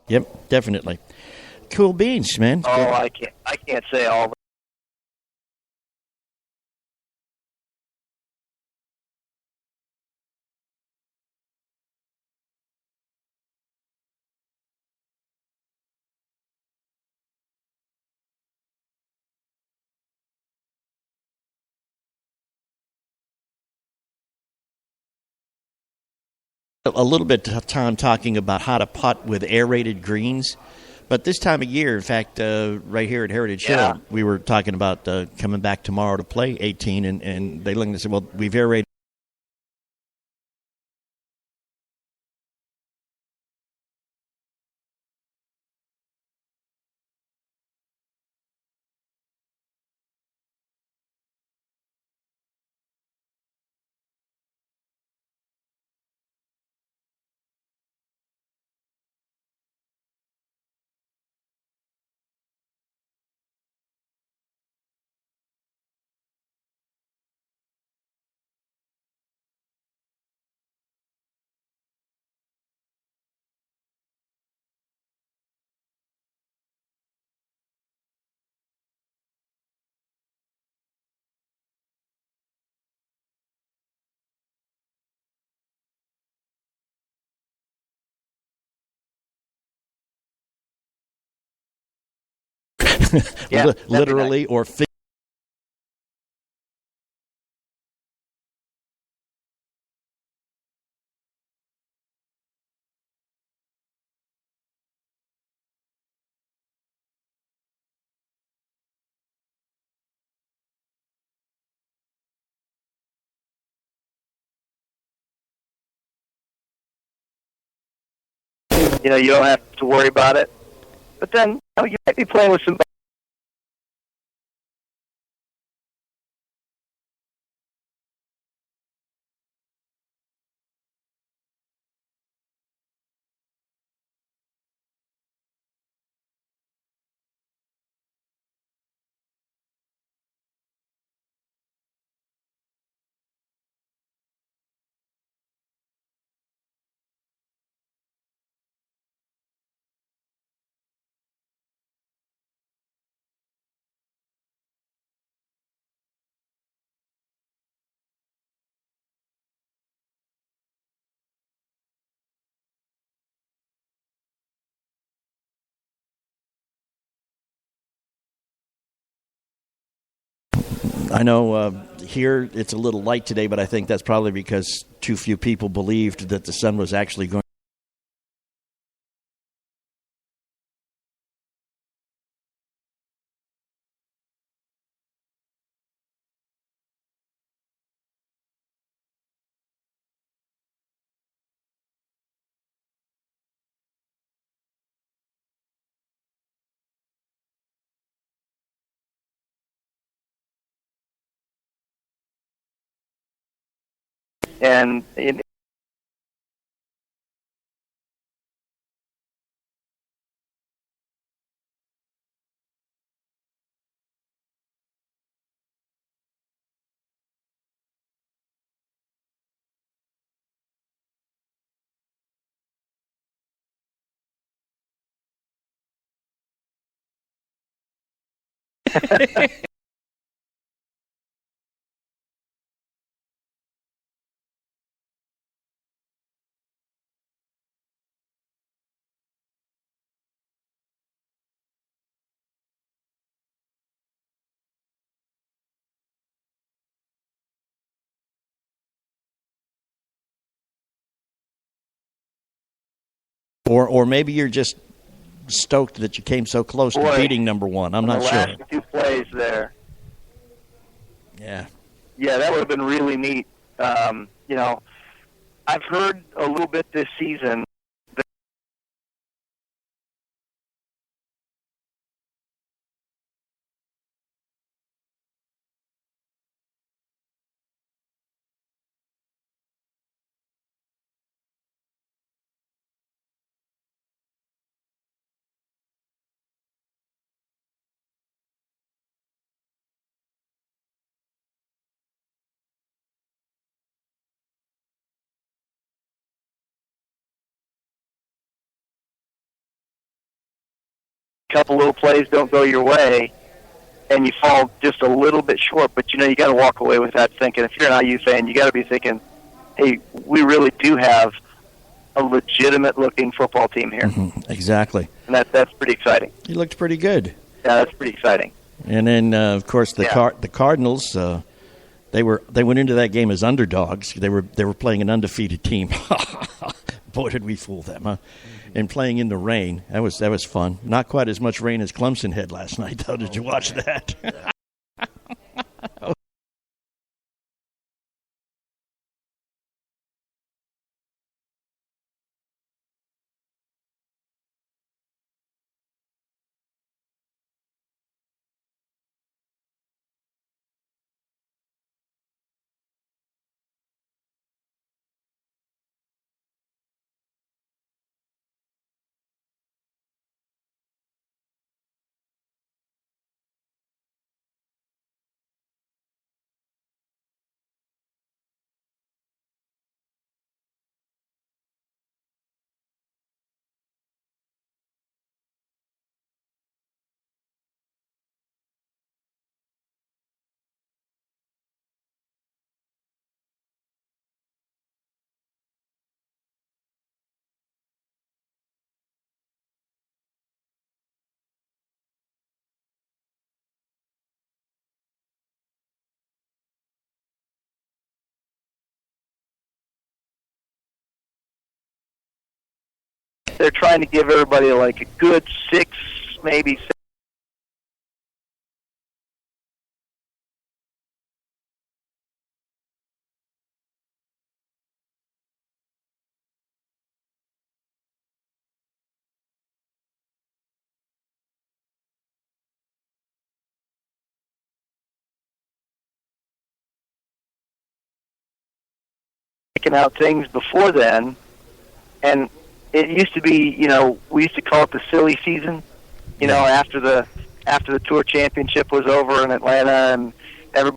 Yep, definitely. Cool beans, man. Oh, I can't say all. A little bit of time talking about how to putt with aerated greens. But this time of year, in fact, right here at Heritage Yeah. Hill, we were talking about coming back tomorrow to play 18, and they looked and said, well, we've aerated. Yeah, that'd be Literally nice. or figuratively. You don't have to worry about it. But then you might be playing with some. I know here it's a little light today, but I think that's probably because too few people believed that the sun was actually going. And Or maybe you're just stoked that you came so close to boy, beating number one. I'm on the not sure. last two plays there, Yeah. yeah, that would have been really neat. I've heard a little bit this season couple little plays don't go your way, and you fall just a little bit short. But you got to walk away with that thinking. If you're an IU fan, you got to be thinking, hey, we really do have a legitimate-looking football team here. Mm-hmm. Exactly. And that's pretty exciting. He looked pretty good. Yeah, that's pretty exciting. And then, of course, the Cardinals. They went into that game as underdogs. They were playing an undefeated team. Boy, did we fool them, huh? And playing in the rain. That was fun. Not quite as much rain as Clemson had last night, though. Did you watch that? They're trying to give everybody like a good 6, maybe 7. Picking out things before then, and it used to be, we used to call it the silly season. After the tour championship was over in Atlanta, and everybody.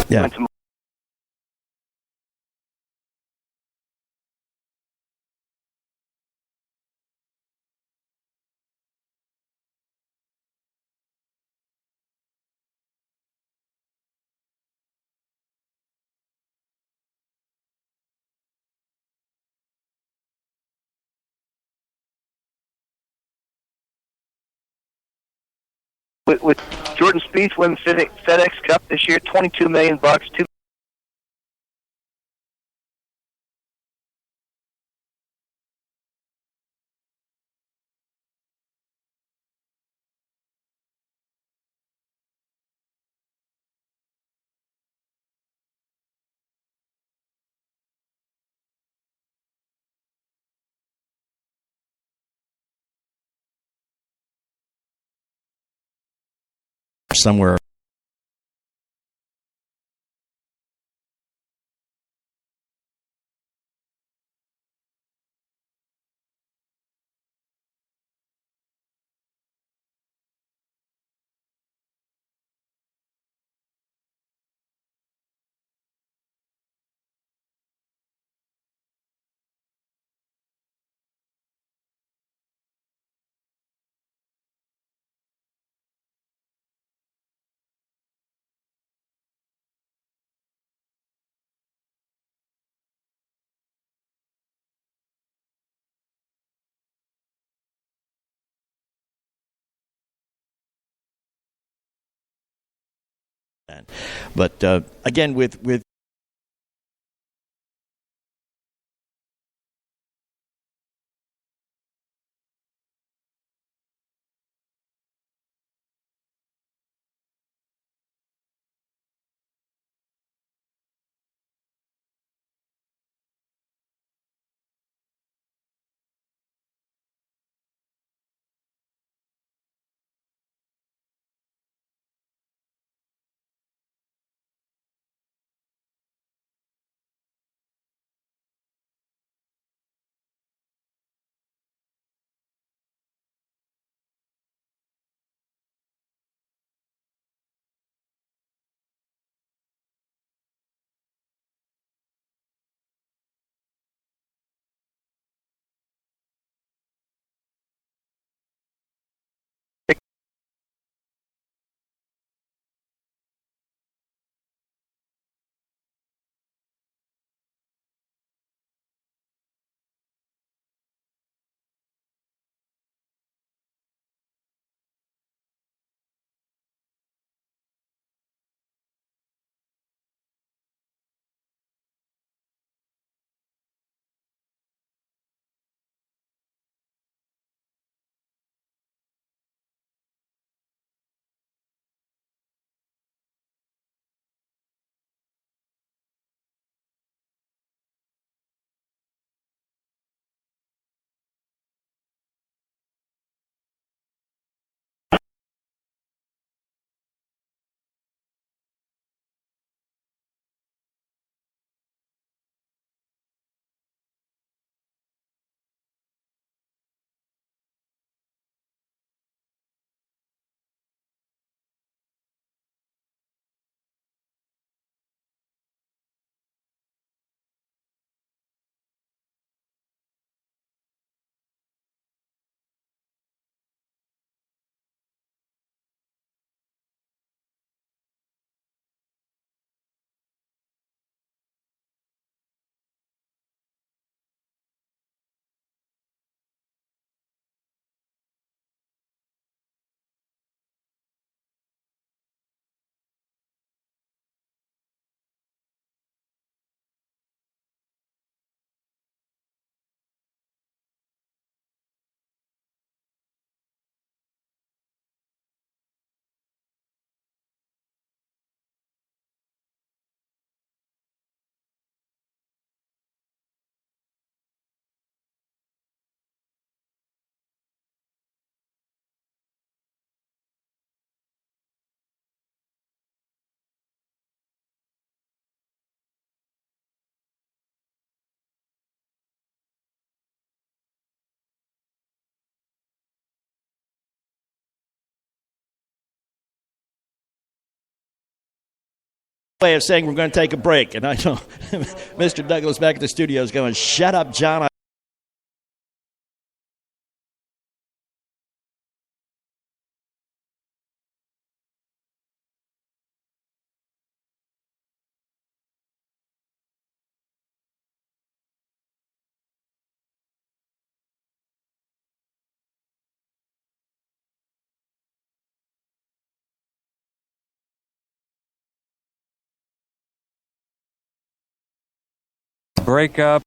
Yeah. Went to with Jordan Spieth winning FedEx Cup this year, $22 million, two. Somewhere. But again, with way of saying we're going to take a break. And I know Mr. Douglas back at the studio is going, shut up, John. Breakup.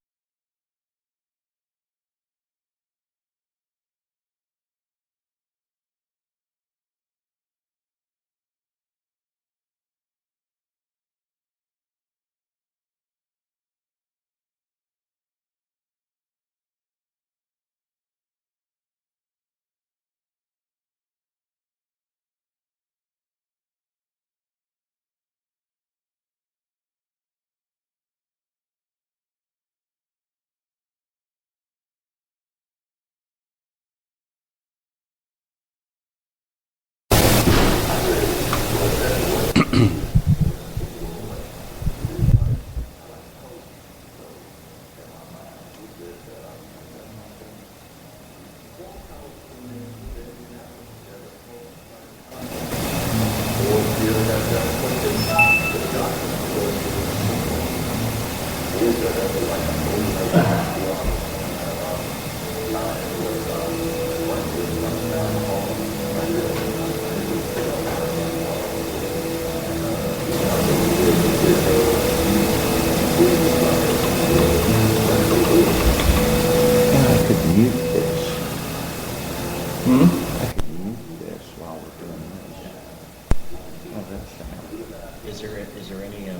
Is there any, I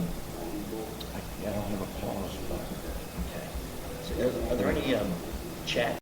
don't have a pause button. Okay. So are there any chat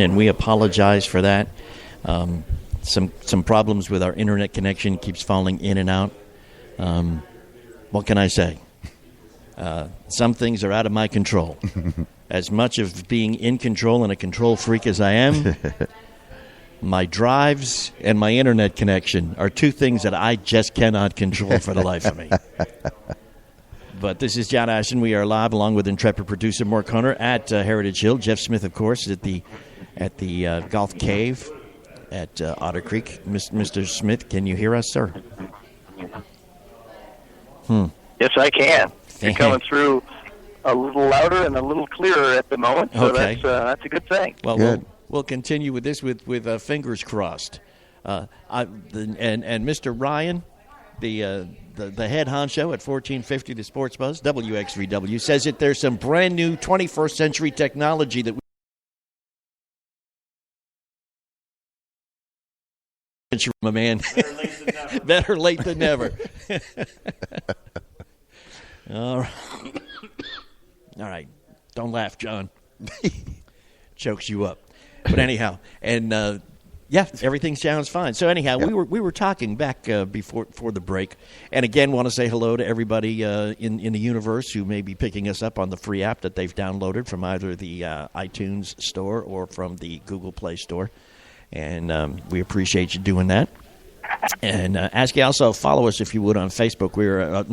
and we apologize for that. Some problems with our internet connection, keeps falling in and out. What can I say? Some things are out of my control. As much of being in control and a control freak as I am, my drives and my internet connection are two things that I just cannot control for the life of me. But this is John Ashton. We are live along with intrepid producer Mark Hunter at Heritage Hill. Jeff Smith, of course, at the Golf Cave at Otter Creek. Mr. Smith, can you hear us, sir? Yes, I can. You're coming through a little louder and a little clearer at the moment, so okay. That's a good thing. Well, we'll continue with this with fingers crossed. And Mr. Ryan, the head honcho at 1450 The Sports Buzz, WXVW, says that there's some brand new 21st century technology that my man. Better late than never. All right. Don't laugh, John. Chokes you up. But anyhow, and everything sounds fine. So anyhow, we were talking back before the break, and again want to say hello to everybody in the universe who may be picking us up on the free app that they've downloaded from either the iTunes store or from the Google Play Store. And we appreciate you doing that. And ask you also follow us if you would on Facebook. We're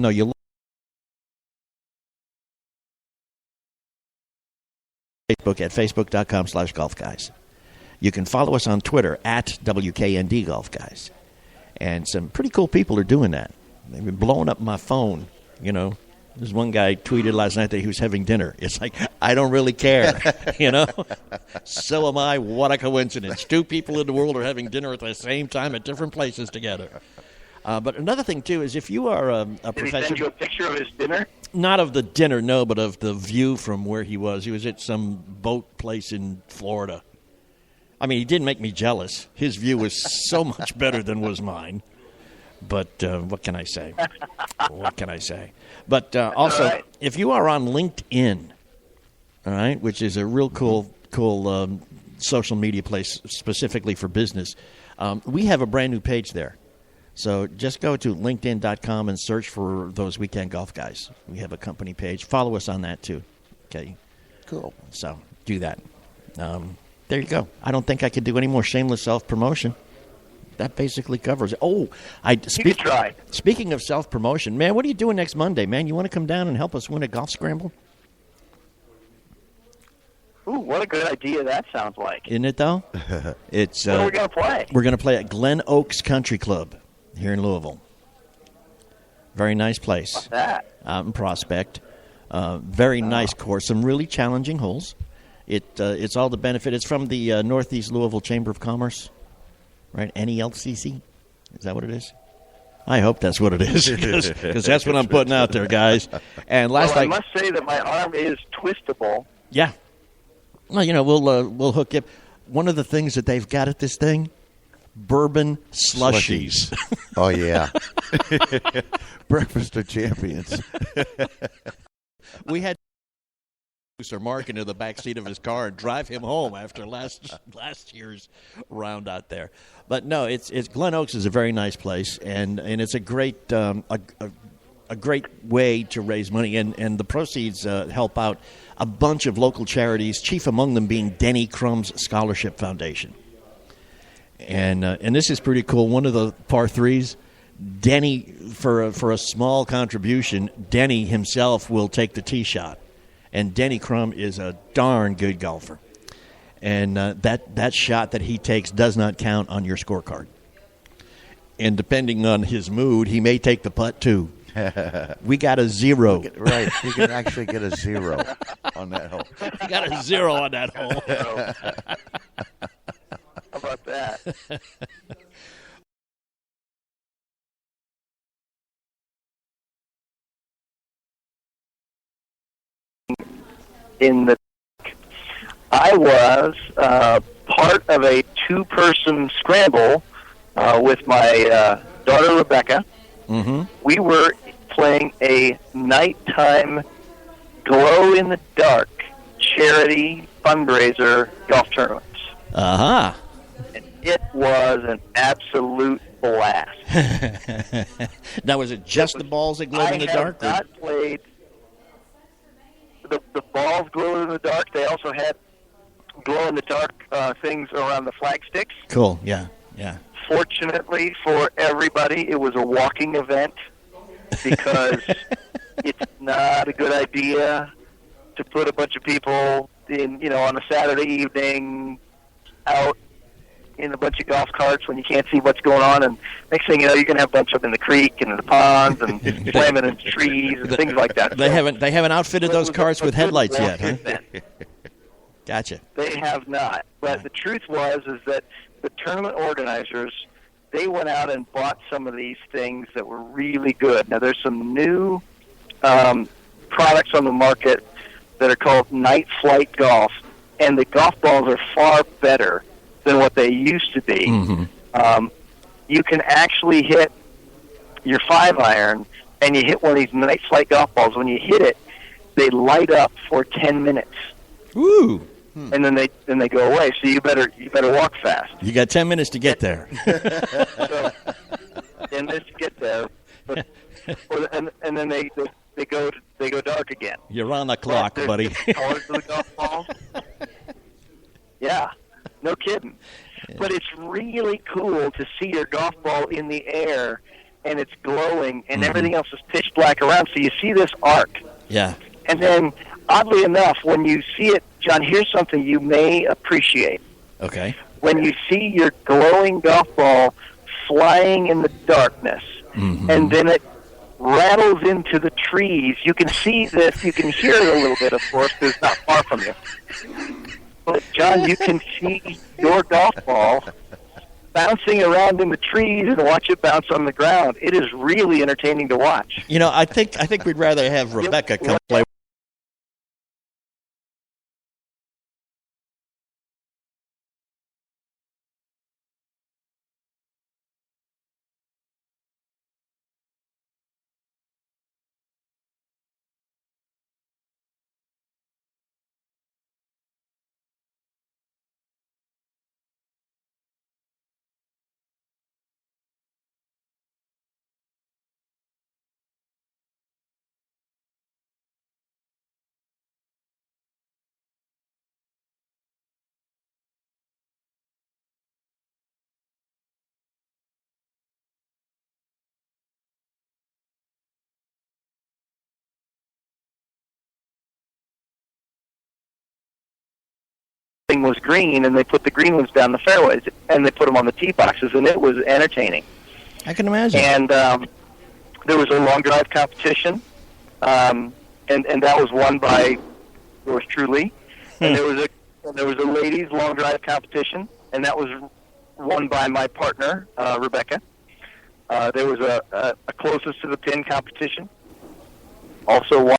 Facebook at facebook.com/golfguys. You can follow us on Twitter at WKND Golf Guys. And some pretty cool people are doing that. They've been blowing up my phone, you know. There's one guy tweeted last night that he was having dinner. It's like, I don't really care, you know. So am I. What a coincidence. Two people in the world are having dinner at the same time at different places together. But another thing, too, is if you are a professional... Did he send you a picture of his dinner? Not of the dinner, no, but of the view from where he was. He was at some boat place in Florida. I mean, he did make me jealous. His view was so much better than was mine. But what can I say? What can I say? But also, right. If you are on LinkedIn, all right, which is a real cool social media place specifically for business, we have a brand new page there. So just go to LinkedIn.com and search for those Weekend Golf Guys. We have a company page. Follow us on that, too. Okay. Cool. So do that. There you go. I don't think I could do any more shameless self-promotion. That basically covers it. Oh, speaking of self-promotion, man, what are you doing next Monday, man? You want to come down and help us win a golf scramble? Ooh, what a good idea that sounds like. Isn't it, though? It's. What are we going to play? We're going to play at Glen Oaks Country Club here in Louisville. Very nice place. What's that? Out in Prospect. Very nice course. Some really challenging holes. It's all the benefit. It's from the Northeast Louisville Chamber of Commerce. Right, NELCC? Is that what it is? I hope that's what it is, because that's what I'm putting out there, guys. And I must say that my arm is twistable. Yeah. Well, you know, we'll hook you up. One of the things that they've got at this thing, bourbon slushies. Oh, yeah. Breakfast of champions. We had producer Mark into the back seat of his car and drive him home after last year's round out there. But no, it's Glen Oaks is a very nice place, and it's a great a great way to raise money, and the proceeds help out a bunch of local charities, chief among them being Denny Crumb's Scholarship Foundation. And this is pretty cool. One of the par threes, Denny, for a small contribution, Denny himself will take the tee shot. And Denny Crum is a darn good golfer. And that shot that he takes does not count on your scorecard. And depending on his mood, he may take the putt, too. We got a 0. Right. You can actually get a 0 on that hole. You got a 0 on that hole. How about that? I was part of a 2-person scramble with my daughter Rebecca. Mm-hmm. We were playing a nighttime glow-in-the-dark charity fundraiser golf tournament. Uh-huh. And it was an absolute blast. Now, was it just the balls that glowed in the dark? I have not played. The balls glowed in the dark. They also had glow-in-the-dark things around the flag sticks. Cool, yeah, yeah. Fortunately for everybody, it was a walking event because it's not a good idea to put a bunch of people on a Saturday evening out in a bunch of golf carts when you can't see what's going on, and next thing you know, you're going to have a bunch up in the creek and in the ponds and slamming into trees and things like that. They haven't outfitted those carts with headlights yet, huh? Gotcha. They have not. But the truth is that the tournament organizers, they went out and bought some of these things that were really good. Now, there's some new products on the market that are called Night Flight Golf, and the golf balls are far better than what they used to be. Mm-hmm. You can actually hit your 5-iron, and you hit one of these Night Flight golf balls. When you hit it, they light up for 10 minutes. Woo! And then they go away. So you better walk fast. You got 10 minutes to get there. So, 10 minutes to get there, and then they go dark again. You're on the clock, buddy. Colors of the golf balls. Yeah, no kidding. Yeah. But it's really cool to see your golf ball in the air, and it's glowing, and everything else is pitch black around. So you see this arc. Yeah. And then, oddly enough, when you see it, John, here's something you may appreciate. Okay. When you see your glowing golf ball flying in the darkness, and then it rattles into the trees, you can see this, you can hear it a little bit, of course, because it's not far from you. But, John, you can see your golf ball bouncing around in the trees and watch it bounce on the ground. It is really entertaining to watch. I think we'd rather have Rebecca come play. Was green, and they put the green ones down the fairways, and they put them on the tee boxes, and it was entertaining. I can imagine. And there was a long drive competition, and that was won by yours truly. And there was a ladies long drive competition, and that was won by my partner Rebecca. There was a closest to the pin competition, also won.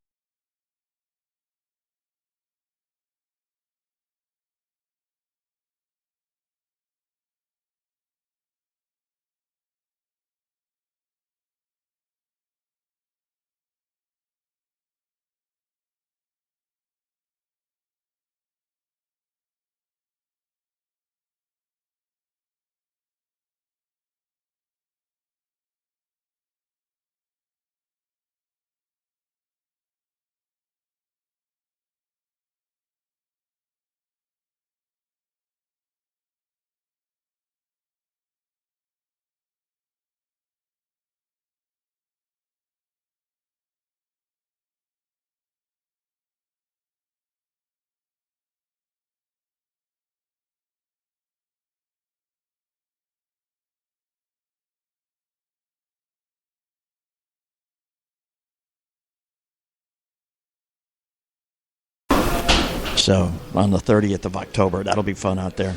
So on the 30th of October, that'll be fun out there.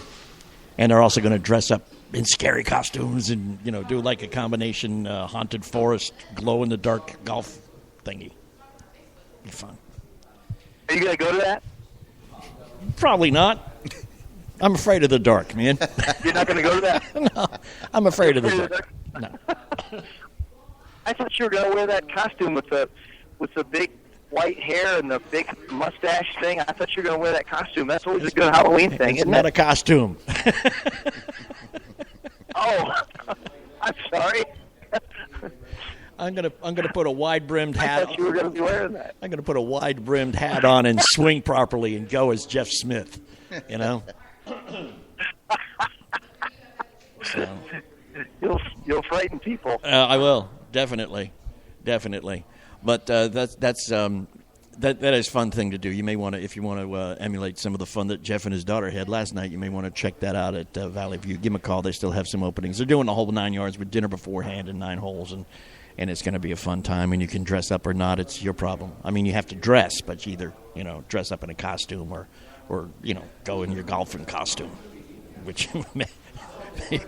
And they're also going to dress up in scary costumes and, do like a combination haunted forest, glow-in-the-dark golf thingy. Be fun. Are you going to go to that? Probably not. I'm afraid of the dark, man. You're not going to go to that? No, I'm afraid of the dark. No. I thought you were going to wear that costume with the big white hair and the big mustache thing. I thought you were going to wear that costume. That's always a good Halloween thing, It's isn't not it? a costume. Oh, I'm sorry. I'm gonna put a wide brimmed I hat. thought you were going to be wearing that. I'm gonna put a wide brimmed hat on and swing properly and go as Jeff Smith. You know. So, You'll frighten people. I will definitely. But that is a fun thing to do. You may want to, if you want to emulate some of the fun that Jeff and his daughter had last night, you may want to check that out at Valley View. Give them a call. They still have some openings. They're doing the whole 9 yards with dinner beforehand and 9 holes, and it's going to be a fun time. And you can dress up or not. It's your problem. I mean, you have to dress, but you either dress up in a costume or go in your golfing costume, which may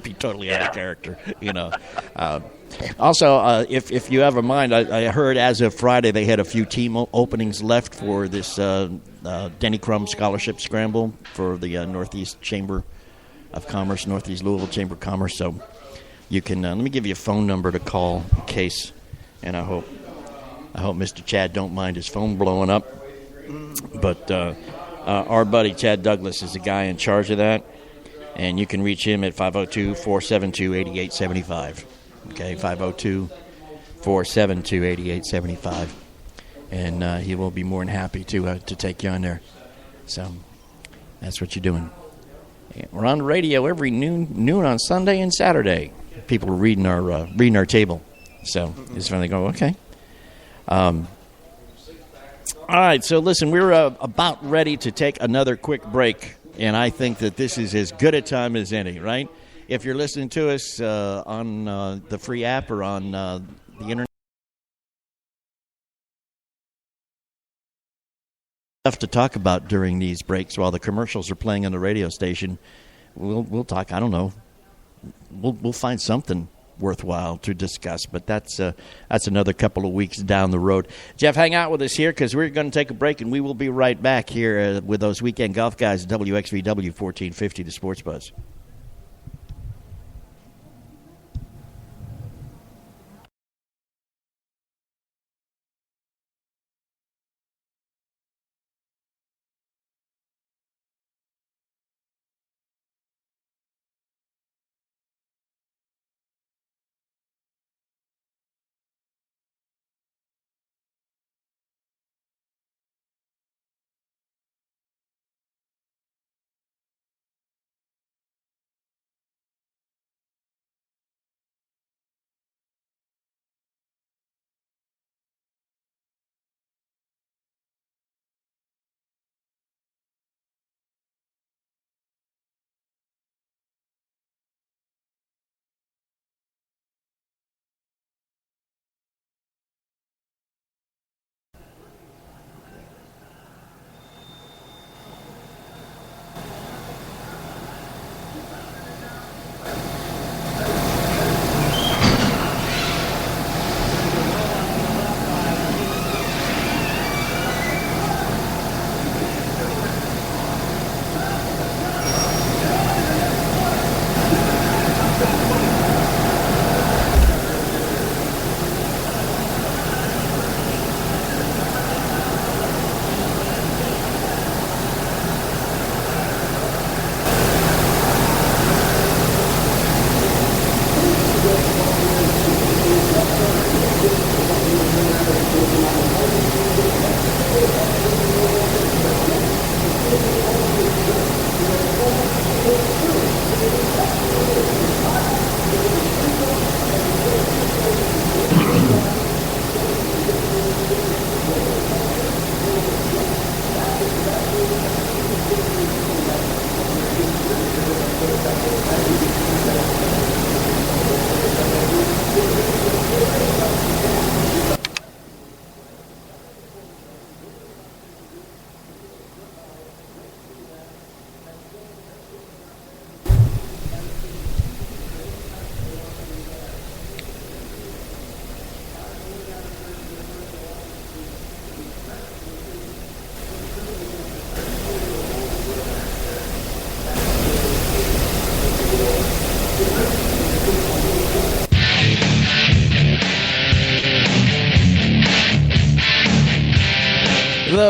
be totally out of character. Also, if you ever mind, I heard as of Friday they had a few team openings left for this Denny Crum Scholarship Scramble for the Northeast Chamber of Commerce, Northeast Louisville Chamber of Commerce. So you can let me give you a phone number to call in case, and I hope Mr. Chad don't mind his phone blowing up. But our buddy Chad Douglas is the guy in charge of that, and you can reach him at 502-472-8875. Okay, 502-472-8875. And he will be more than happy to take you on there. So that's what you're doing. We're on the radio every noon on Sunday and Saturday. People are reading our table. So it's when they go, okay. All right, so listen, we're about ready to take another quick break, and I think that this is as good a time as any, right? If you're listening to us on the free app or on the internet, stuff to talk about during these breaks while the commercials are playing on the radio station. We'll talk. I don't know. We'll find something worthwhile to discuss, but that's another couple of weeks down the road. Jeff, hang out with us here because we're going to take a break, and we will be right back here with those weekend golf guys at WXVW 1450, the Sports Buzz.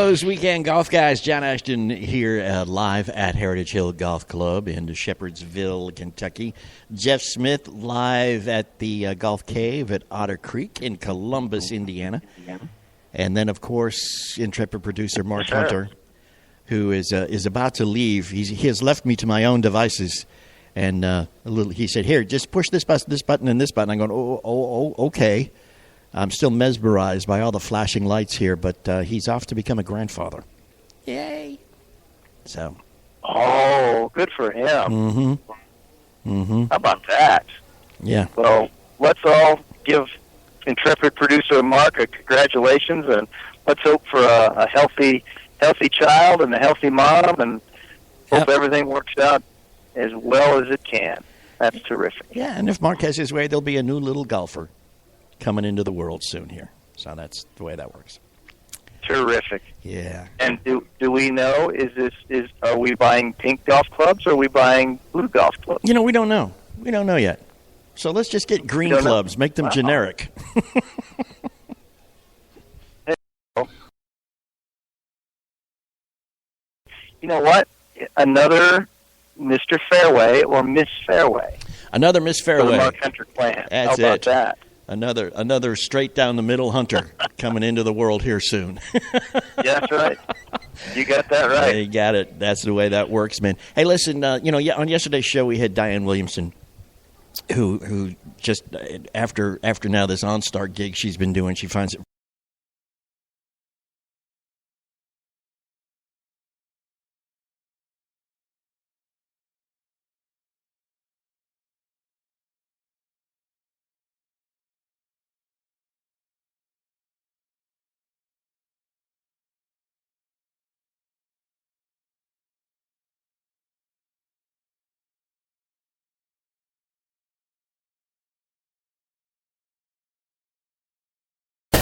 those weekend golf guys. John Ashton here live at Heritage Hill Golf Club in Shepherdsville, Kentucky. Jeff Smith live at the Golf Cave at Otter Creek in Columbus, Indiana. And then, of course, intrepid producer Mark Hunter, who is about to leave. He has left me to my own devices. And he said, here, just push this button, and this button. I'm going, oh, okay. I'm still mesmerized by all the flashing lights here, but he's off to become a grandfather. Yay. So. Oh, good for him. How about that? Yeah. Well, let's all give intrepid producer Mark a congratulations, and let's hope for a healthy child and a healthy mom, and hope everything works out as well as it can. That's terrific. Yeah, and if Mark has his way, there'll be a new little golfer coming into the world soon here. So that's the way that works. Terrific. Yeah. And do we know, are we buying pink golf clubs or are we buying blue golf clubs? We don't know. We don't know yet. So let's just get green clubs. Make them generic. You know what? Another Mr. Fairway or Miss Fairway. Another Miss Fairway. For the Mark Hunter clan. That's How about that? Another straight down the middle hunter coming into the world here soon. Yeah, that's right. You got that right. You got it. That's the way that works, man. Hey, listen, on yesterday's show we had Diane Williamson, who just after now this OnStar gig she's been doing, she finds it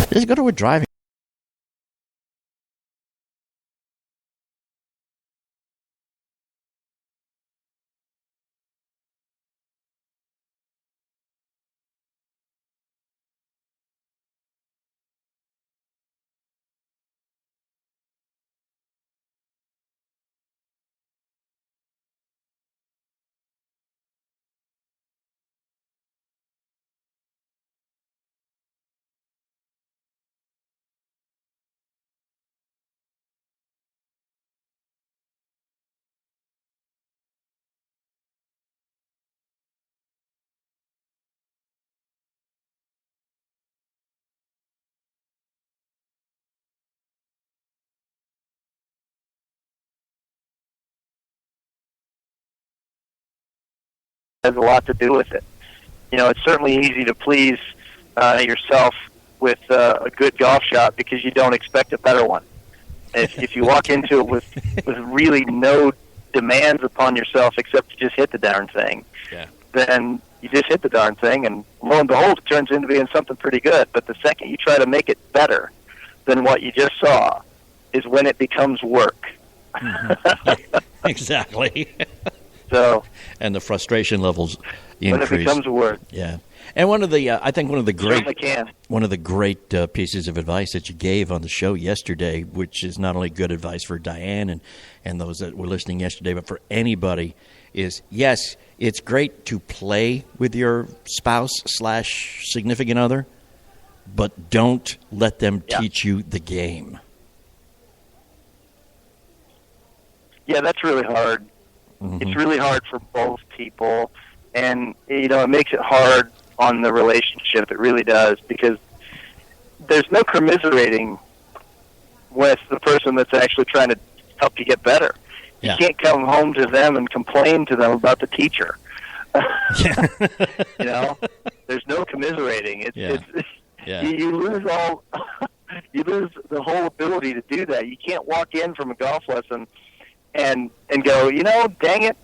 just go to a driving. Has a lot to do with it. It's certainly easy to please yourself with a good golf shot because you don't expect a better one. If you walk into it with really no demands upon yourself except to just hit the darn thing, then you just hit the darn thing, and lo and behold, it turns into being something pretty good. But the second you try to make it better than what you just saw is when it becomes work. Mm-hmm. Exactly. So, and the frustration levels increase. When it becomes work. Yeah. And I think one of the great pieces of advice that you gave on the show yesterday, which is not only good advice for Diane and those that were listening yesterday, but for anybody, is yes, it's great to play with your spouse/significant other, but don't let them teach you the game. Yeah, that's really hard. Mm-hmm. It's really hard for both people, and it makes it hard on the relationship. It really does, because there's no commiserating with the person that's actually trying to help you get better. Yeah. You can't come home to them and complain to them about the teacher. There's no commiserating. You lose all. You lose the whole ability to do that. You can't walk in from a golf lesson and go, dang it,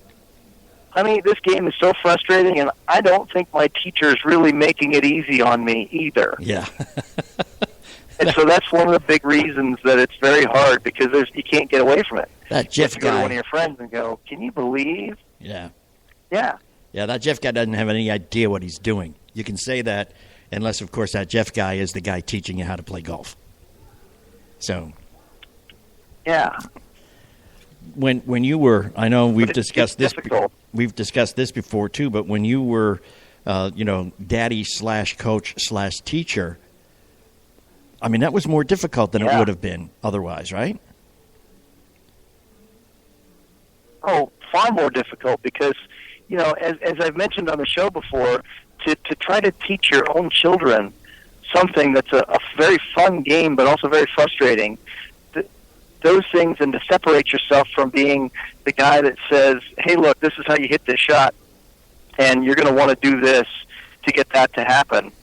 honey, this game is so frustrating, and I don't think my teacher is really making it easy on me either. Yeah. And so that's one of the big reasons that it's very hard, because you can't get away from it. That Jeff guy. You go to one of your friends and go, can you believe? Yeah. Yeah. Yeah, that Jeff guy doesn't have any idea what he's doing. You can say that unless, of course, that Jeff guy is the guy teaching you how to play golf. So. Yeah. When you were, I know we've But it's discussed this. difficult. We've discussed this before too. But when you were, daddy / coach / teacher, I mean, that was more difficult than it would have been otherwise, right? Oh, far more difficult because, as I've mentioned on the show before, to try to teach your own children something that's a very fun game but also very frustrating, those things, and to separate yourself from being the guy that says, hey, look, this is how you hit this shot, and you're going to want to do this to get that to happen.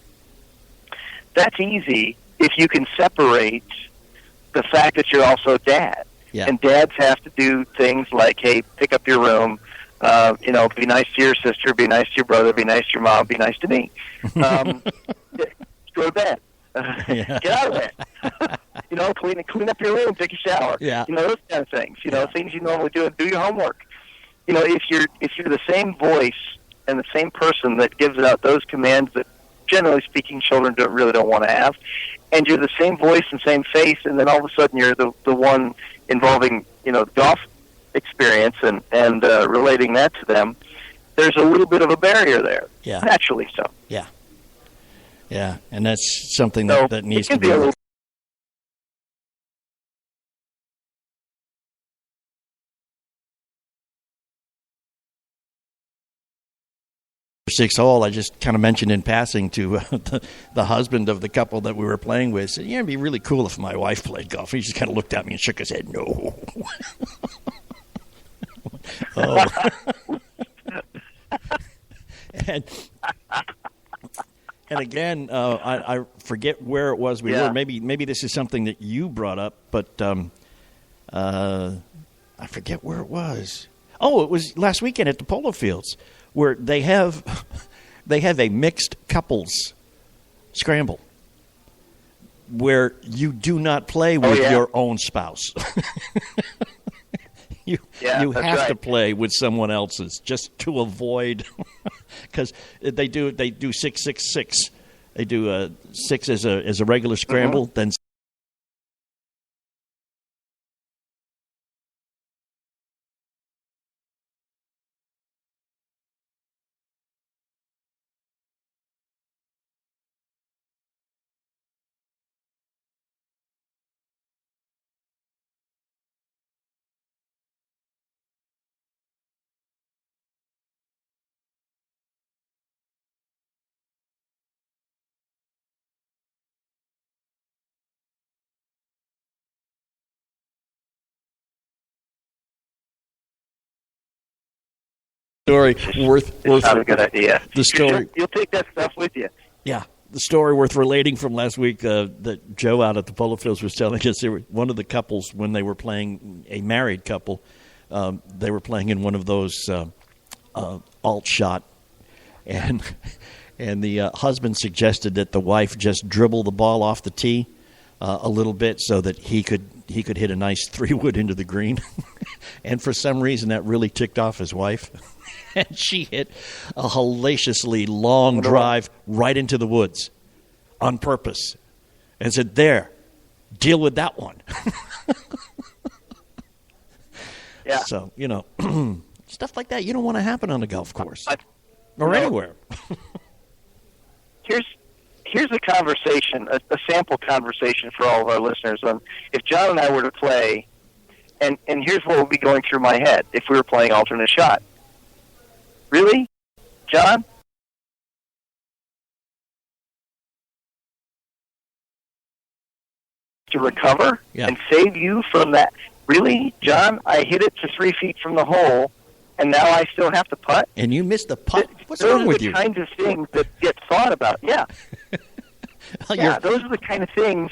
That's easy if you can separate the fact that you're also dad. Yeah. And dads have to do things like, hey, pick up your room, be nice to your sister, be nice to your brother, be nice to your mom, be nice to me. Go to bed. Get out of bed. Clean up your room, take a shower. Yeah. Those kind of things. Things you normally do. Do your homework. If you're the same voice and the same person that gives out those commands that, generally speaking, children don't want to have, and you're the same voice and same face, and then all of a sudden you're the one involving golf experience and relating that to them, there's a little bit of a barrier there. Yeah. Naturally so. Yeah. Yeah, and that's something So that needs it to can be a little. 6 hole. I just kind of mentioned in passing to the husband of the couple that we were playing with. Said, it'd be really cool if my wife played golf. He just kind of looked at me and shook his head. No. Oh. and again, I forget where it was we were. Maybe this is something that you brought up, but I forget where it was. Oh, it was last weekend at the Polo Fields, where they have a mixed couples scramble where you do not play with your own spouse. you have to play with someone else's just to avoid, because they do 6-6-6. They do 6 as a regular scramble, then 'Story worth not a good idea. The story. You'll take that stuff with you. Yeah, the story worth relating from last week that Joe out at the Polo Fields was telling us. One of the couples, when they were playing, a married couple, they were playing in one of those alt shot, and the husband suggested that the wife just dribble the ball off the tee a little bit so that he could hit a nice 3-wood into the green, and for some reason that really ticked off his wife. And she hit a hellaciously long drive right into the woods on purpose and said, there, deal with that one. Yeah. So, stuff like that you don't want to happen on a golf course or anywhere. Here's a conversation, a sample conversation for all of our listeners. If John and I were to play, and here's what would be going through my head if we were playing alternate shot. Really? John? To recover and save you from that. Really? John, I hit it to 3 feet from the hole, and now I still have to putt? And you missed the putt? What's wrong with you? Those are the kinds of things that get thought about. Yeah. Those are the kind of things,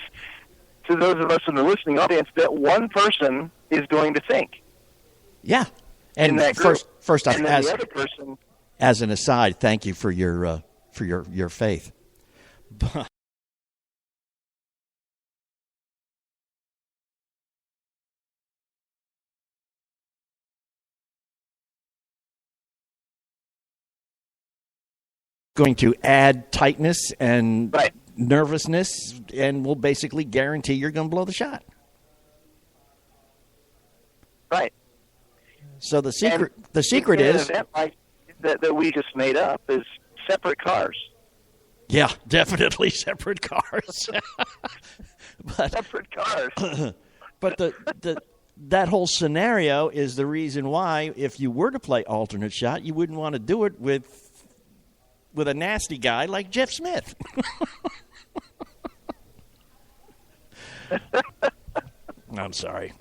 to those of us in the listening audience, that one person is going to think. Yeah. And first off, and then the other person, as an aside, thank you for your faith. Going to add tightness and nervousness, and will basically guarantee you're going to blow the shot. Right. So the secret in an is, event like that we just made up is separate cars. yeah, definitely separate cars. But Separate cars. but that whole scenario is the reason why, if you were to play alternate shot, you wouldn't want to do it with a nasty guy like Jeff Smith. I'm sorry,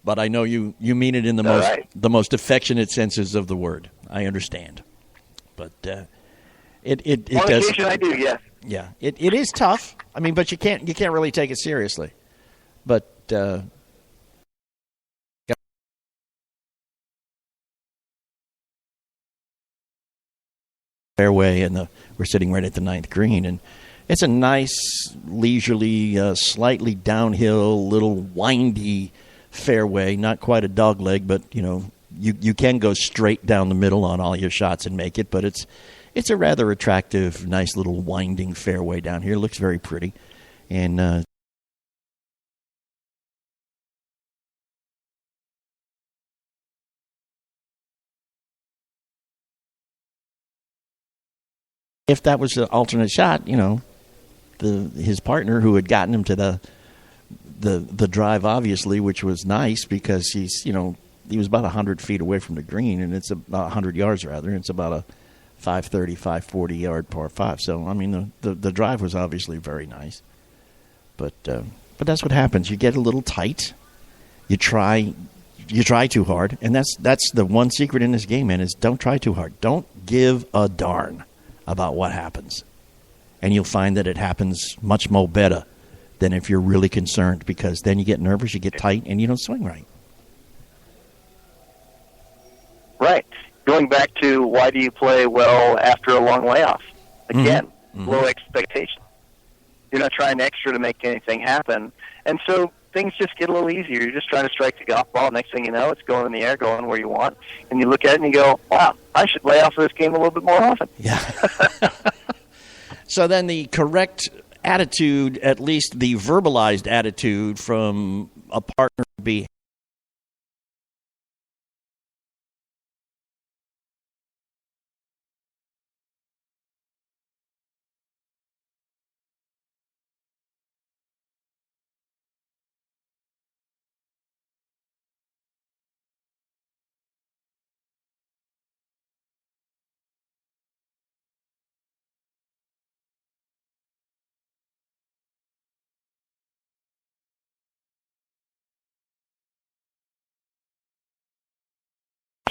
but I know you mean it in the most affectionate senses of the word. I understand, but it On does. occasion, I do. Yes. Yeah, it is tough. I mean, but you can't really take it seriously. But fairway, and we're sitting right at the ninth green, and it's a nice, leisurely, slightly downhill, little windy fairway. Not quite a dog leg, but you can go straight down the middle on all your shots and make it. But it's a rather attractive, nice little winding fairway down here. It looks very pretty, and if that was an alternate shot, his partner who had gotten him to the drive, obviously, which was nice because he was about 100 feet away from the green, and it's about 100 yards rather. And it's about a 530, 540 yard par five. So I mean, the drive was obviously very nice, but that's what happens. You get a little tight. You try too hard, and that's the one secret in this game, man. Is don't try too hard. Don't give a darn about what happens, and you'll find that it happens much more better than if you're really concerned, because then you get nervous, you get tight, and you don't swing right. Right. Going back to why do you play well after a long layoff? Again, low expectation. You're not trying extra to make anything happen, and so things just get a little easier. You're just trying to strike the golf ball. Next thing you know, it's going in the air, going where you want, and you look at it and you go, wow, I should lay off of this game a little bit more often. Yeah. So then the correct attitude, at least the verbalized attitude from a partner, would be,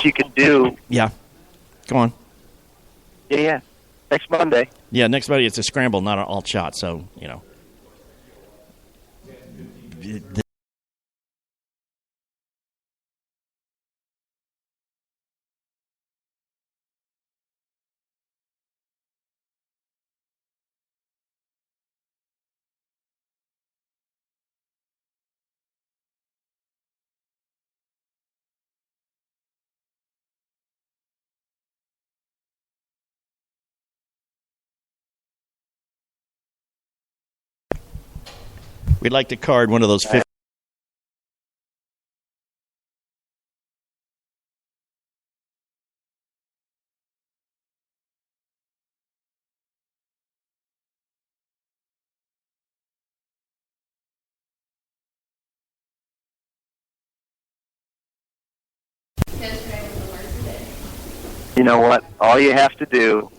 You could do. yeah, go on. Yeah. Next Monday. Yeah, next Monday it's a scramble, not an alt shot. So we'd like to card one of those 50. You know what? All you have to do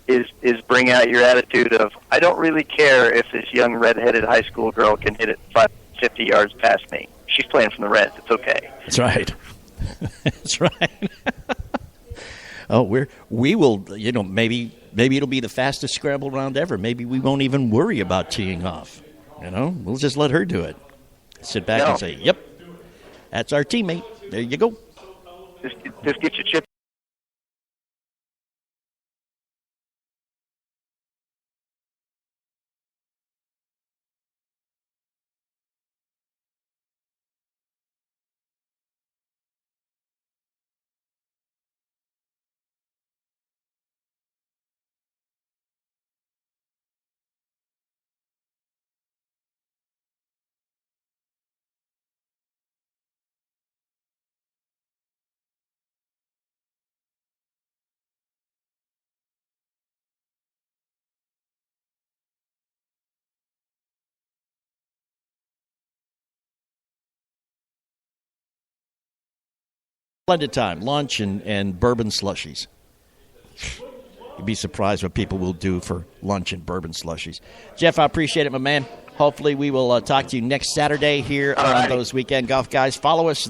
is bring out your attitude of, I don't really care if this young redheaded high school girl can hit it 50 yards past me. She's playing from the Reds. It's okay. That's right. That's right. Oh, we will. Maybe it'll be the fastest scramble round ever. Maybe we won't even worry about teeing off. We'll just let her do it. Sit back and say, "Yep, that's our teammate." There you go. Just get your chip Splendid time, lunch and bourbon slushies. You'd be surprised what people will do for lunch and bourbon slushies. Jeff, I appreciate it, my man. Hopefully we will talk to you next Saturday here on Those Weekend Golf Guys. Follow us,